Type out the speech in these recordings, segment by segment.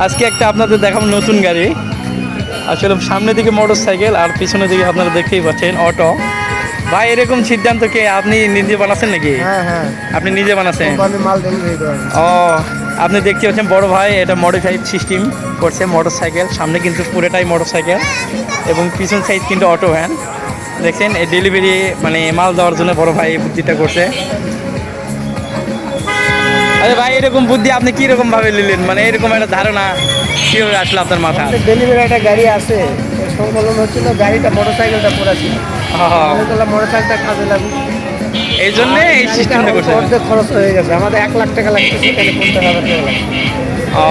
আজকে একটা আপনাদের দেখাবো নতুন গাড়ি। আসলে সামনে দিকে মোটর সাইকেল আর পিছনের দিকে আপনারা দেখতেই পাচ্ছেন অটো। ভাই এরকম সিদ্ধান্ত কে আপনি নিজে বানাচ্ছেন নাকি? হ্যাঁ হ্যাঁ, আপনি নিজে বানাচ্ছেন? কোম্পানি মাল ডেলিভারি দেওয়া হয়। ও, আপনি দেখতে পাচ্ছেন বড় ভাই এটা মডিফাইড সিস্টেম করছে মোটর সাইকেল। সামনে কিন্তু পুরোটাই মোটর সাইকেল এবং পিছন সাইড কিন্তু অটো ভ্যান। দেখছেন এই ডেলিভারি মানে মাল দেওয়ার জন্য বড় ভাই এই বুদ্ধিটা করছে। আরে ভাই এরকম বুদ্ধি আপনি কীরকম ভাবে নিলেন, মানে এরকম একটা ধারণা কীভাবে আসলো আপনার মাথায়? ডেলিভারি একটা গাড়ি আছে, সংকলন হচ্ছিল, গাড়িটা মোটর সাইকেলটা পড়া ছিল, মোটর সাইকেলটা কাজে লাগবে, এই জন্য এই সিস্টেমটা করছে। অর্ধেক খরচ হয়ে গেছে আমাদের, 1 লাখ টাকা লাগতেছে, তাহলে 50,000 টাকা লাগবে। ও,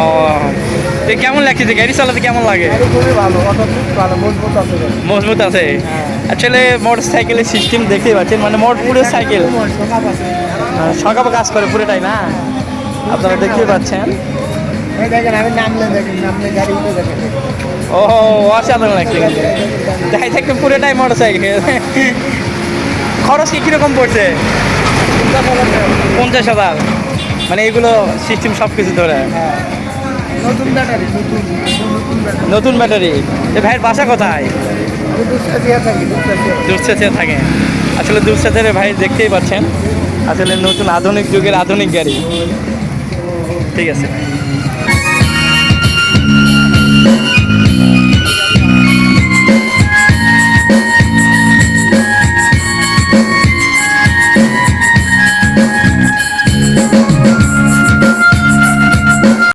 তো কেমন লাগছে যে গাড়ি চালাতে কেমন লাগে? গাড়ি খুবই ভালো, অটো খুব ভালো, মজবুত আছে গাড়ি। মজবুত আছে। আসলে মোটর সাইকেলের সিস্টেম দেখতেই পাচ্ছেন, মানে মোট পুরো সাইকেল সকাপ আছে, সকালে কাজ করে পুরোটাই না, আপনারা দেখতেই পাচ্ছেন। এই দেখেন আমি নামলে, দেখেন নামলে গাড়ি উঠে দেখেন। ও, অসাধারণ লাগছে কিন্তু। তাই দেখতে পুরোটাই মোটর সাইকেল। খরচ কি কিরকম পড়ছে? 50,000, মানে এগুলো সিস্টেম সব কিছু ধরে। নতুন ব্যাটারি, নতুন ব্যাটারি। নতুন ব্যাটারি। এ ভাইয়ের বাসা কোথায়? আমি দুধসাথিয়া থাকি, দুধসাথিয়া। দুধসাথে থাকে। আসলে দুধসাথের ভাই দেখতেই পাচ্ছেন, আসলে নতুন আধুনিক যুগের আধুনিক গাড়ি। ঠিক আছে।